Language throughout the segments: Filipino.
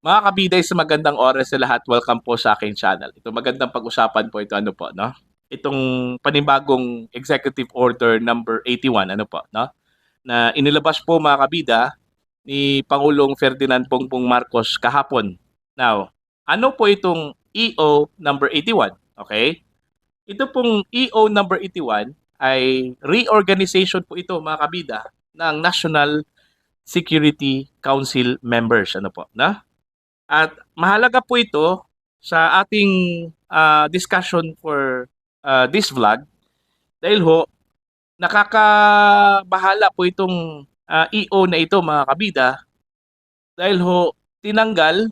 Mga kabida, sa magandang oras sa lahat. Welcome po sa aking channel. Ito magandang pag-usapan po ito ano po, no? Itong panibagong Executive Order number 81 ano po, no? Na inilabas po mga kabida ni Pangulong Ferdinand Bongbong Marcos kahapon. Now, ano po itong EO number 81? Okay? Ito pong EO number 81 ay reorganization po ito mga kabida ng National Security Council members ano po, no? At mahalaga po ito sa ating discussion for this vlog dahil ho nakakabahala po itong EO na ito mga kabida dahil ho tinanggal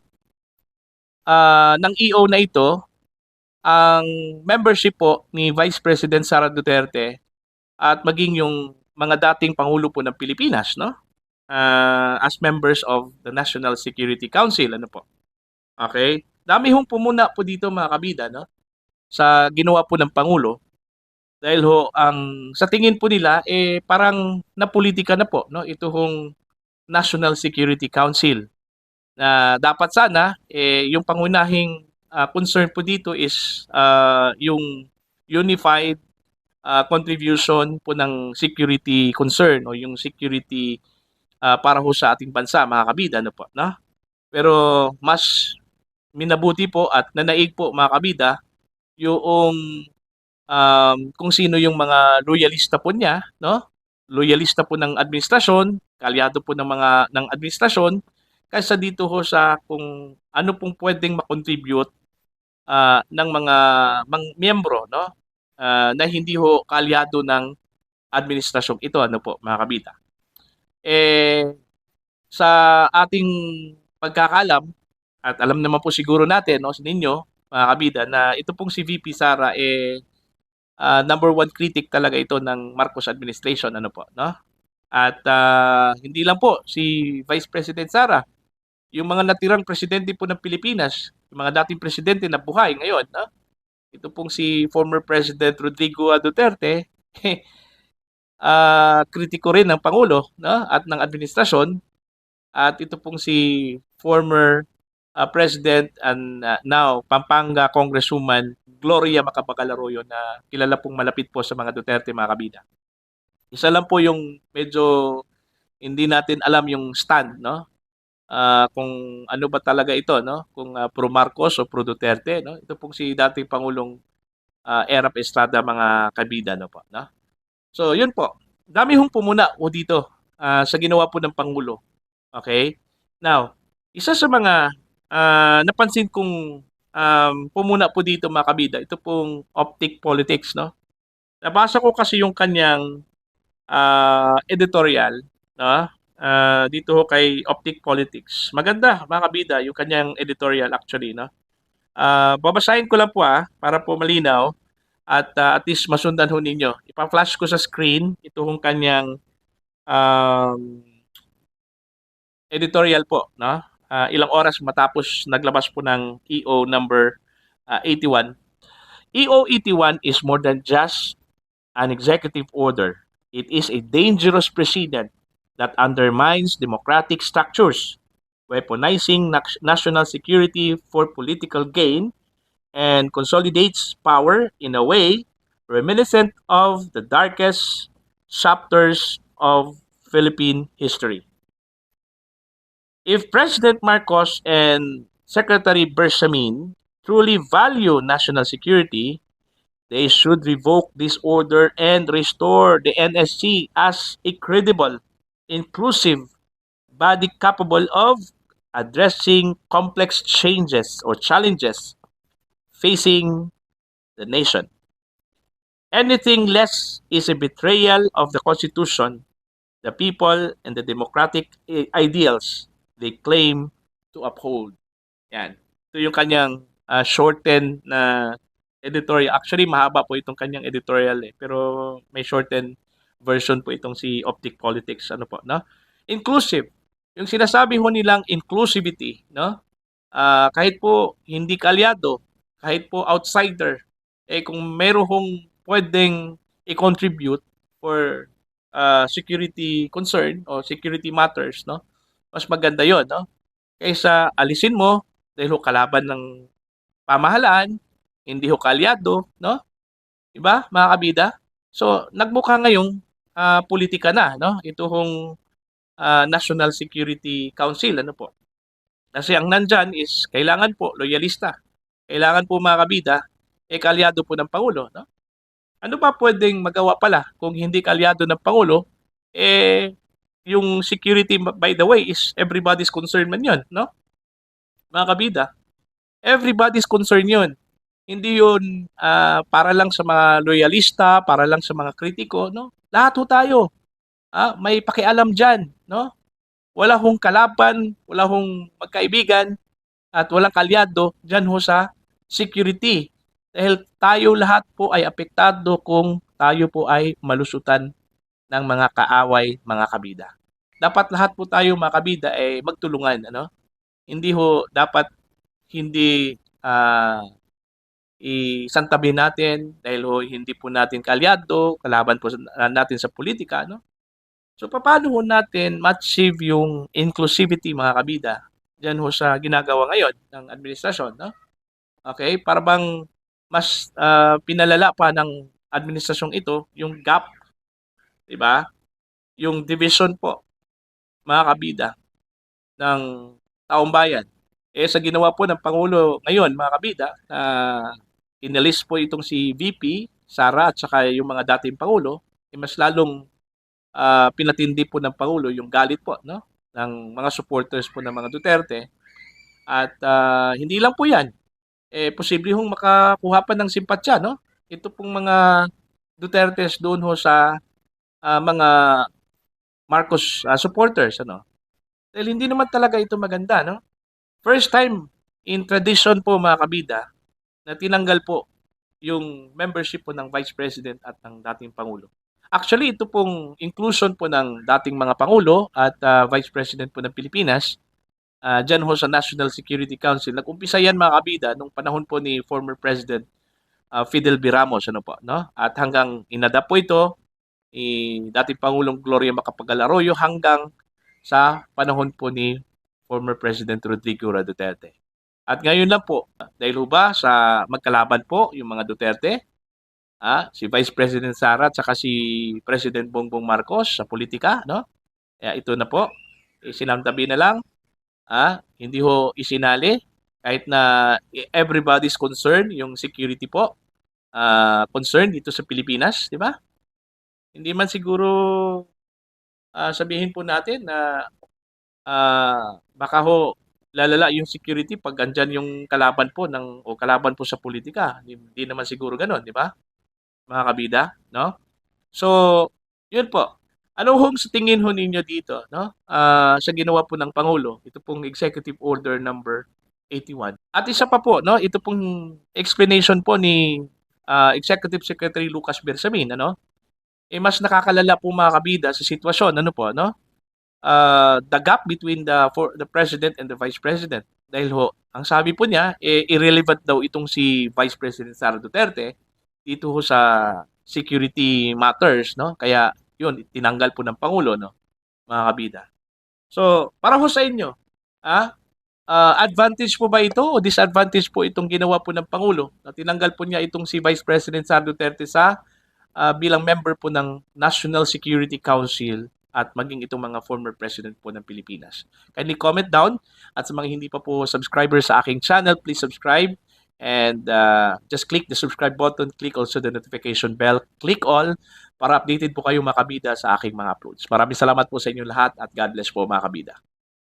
ng EO na ito ang membership po ni Vice President Sara Duterte at maging yung mga dating pangulo po ng Pilipinas, no? As members of the National Security Council ano po. Okay? Dami hong pumuna po dito mga kabida, no? Sa ginawa po ng Pangulo dahil ho ang sa tingin po nila parang napolitika na po, no? Ito hong National Security Council na dapat sana yung pangunahing concern po dito is yung unified contribution po ng security concern o yung security para ho sa ating bansa mga kabida, no po, no? Pero mas minabuti po at nanaig po mga kabida yung kung sino yung mga loyalista po niya, no? Loyalista po ng administrasyon, kalyado po ng mga ng administrasyon kaysa dito ho sa kung ano pong pwedeng makontribute ng mga miyembro, no? Na hindi ho kalyado ng administrasyon ito ano po mga kabida. Sa ating pagkakalam at alam naman po siguro natin no sa ninyo mga kabida na ito pong si VP Sara number one critic talaga ito ng Marcos administration ano po no at hindi lang po si Vice President Sara, yung mga natirang presidente po ng Pilipinas, yung mga dating presidente na buhay ngayon, no? Ito pong si former President Rodrigo Duterte, kritiko rin ng Pangulo, no? At ng administrasyon. At ito pong si former President and now Pampanga Congresswoman Gloria Macapagal-Arroyo na kilala pong malapit po sa mga Duterte mga kabida. Isa lang po yung medyo hindi natin alam yung stand, no? Kung ano ba talaga ito, no? Kung pro Marcos o pro Duterte, no? Ito pong si dating Pangulong Erap Estrada mga kabida, no po, no? So, yun po. Dami hong pumuna po dito sa ginawa po ng Pangulo. Okay? Now, isa sa mga napansin kong pumuna po dito mga kabida, ito pong Optic Politics, no? Nabasa ko kasi yung kanyang editorial, no? Dito ho kay Optic Politics. Maganda mga kabida yung kanyang editorial actually, no? Babasahin ko lang po para po malinaw at at least masundan ho ninyo. Ipa-flash ko sa screen ito hong kanyang um, editorial po, no? Ilang oras matapos naglabas po ng EO number 81. EO 81 is more than just an executive order. It is a dangerous precedent that undermines democratic structures, weaponizing national security for political gain, and consolidates power in a way reminiscent of the darkest chapters of Philippine history. If President Marcos and Secretary Bersamin truly value national security, they should revoke this order and restore the NSC as a credible, inclusive body capable of addressing complex changes or challenges facing the nation. Anything less is a betrayal of the Constitution, the people, and the democratic ideals they claim to uphold. Yan. Ito yung kanyang shortened na editorial. Actually, mahaba po itong kanyang editorial pero may shortened version po itong si Optic Politics. Ano po, no? Inclusive. Yung sinasabi ho nilang inclusivity, no? Kahit po hindi kalyado, kahit po outsider, kung meron hong pwedeng i-contribute for security concern o security matters, no? Mas maganda 'yon, no? kaysa alisin mo dahil ho kalaban ng pamahalaan, hindi ho kaalyado, no? 'Di ba, mga kabida? So, nagmukha ngayong politika na, no? Ito hong National Security Council, ano po? Kasi ang nandyan is kailangan po loyalista. Kailangan po mga kabida, kaalyado po ng Pangulo, no? Ano ba pwedeng magawa pala kung hindi kaalyado ng Pangulo? Yung security, by the way, is everybody's concern man yun, no? Mga kabida, everybody's concern yun. Hindi yun para lang sa mga loyalista, para lang sa mga kritiko, no? Lahat ho tayo, may pakialam dyan, no? Wala hong kalaban, wala hong magkaibigan, at walang kalyado dyan ho sa security. Dahil tayo lahat po ay apektado kung tayo po ay malusutan ng mga kaaway, mga kabida. Dapat lahat po tayo mga kabida ay magtulungan, ano? Hindi ho dapat hindi isantabi natin dahil ho hindi po natin kalyado, kalaban po natin sa politika, no? So paano ho natin ma-achieve yung inclusivity mga kabida diyan ho sa ginagawa ngayon ng administrasyon, no? Okay, para bang mas pinalala pa ng administrasyong ito yung gap, 'di ba? Yung division po mga kabida ng taong bayan. Sa ginawa po ng Pangulo ngayon mga kabida na inalis po itong si VP Sara at saka yung mga dating Pangulo, mas lalong pinatindi po ng Pangulo yung galit po, no, ng mga supporters po ng mga Duterte. At hindi lang po yan, posible hong makakuha pa ng simpatya, no? Ito pong mga Dutertes doon ho sa mga Marcos supporters, ano? Dahil hindi naman talaga ito maganda, no? First time in tradition po mga kabida na tinanggal po yung membership po ng Vice President at ng dating Pangulo. Actually, ito pong inclusion po ng dating mga Pangulo at Vice President po ng Pilipinas, dyan ho sa National Security Council. Nag-umpisa yan mga kabida nung panahon po ni former President Fidel V. Ramos, ano po, no? At hanggang inadapt po ito, dating Pangulong Gloria Macapagal Arroyo hanggang sa panahon po ni former President Rodrigo Duterte. At ngayon lang po, dahil ba sa magkalaban po yung mga Duterte, si Vice President Sara at saka si President Bongbong Marcos sa politika, no? Kaya ito na po, sinamtabi na lang, hindi ho isinali kahit na everybody's concerned yung security po, concern dito sa Pilipinas, di ba? Hindi man siguro sabihin po natin na baka ho lalala yung security pag andyan yung kalaban po o kalaban po sa politika. Hindi naman siguro ganoon, di ba? Mga kabida, no? So, yun po. Ano hong sa tingin ho ninyo dito, no? Sa ginawa po ng Pangulo, ito pong Executive Order number 81. At isa pa po, no? Ito pong explanation po ni Executive Secretary Lucas Bersamin, ano? Mas nakakalala po mga kabida sa sitwasyon, ano po, no? The gap between the president and the vice president. Dahil ho, ang sabi po niya, irrelevant daw itong si Vice President Sara Duterte dito ho sa security matters, no? Kaya yun, tinanggal po ng Pangulo, no? Mga kabida. So, para ho sa inyo, advantage po ba ito o disadvantage po itong ginawa po ng Pangulo na tinanggal po niya itong si Vice President Sara Duterte sa bilang member po ng National Security Council at maging itong mga former president po ng Pilipinas. Kindly comment down at sa mga hindi pa po subscriber sa aking channel, please subscribe and just click the subscribe button, click also the notification bell, click all para updated po kayo mga kabida sa aking mga uploads. Maraming salamat po sa inyo lahat at God bless po mga kabida.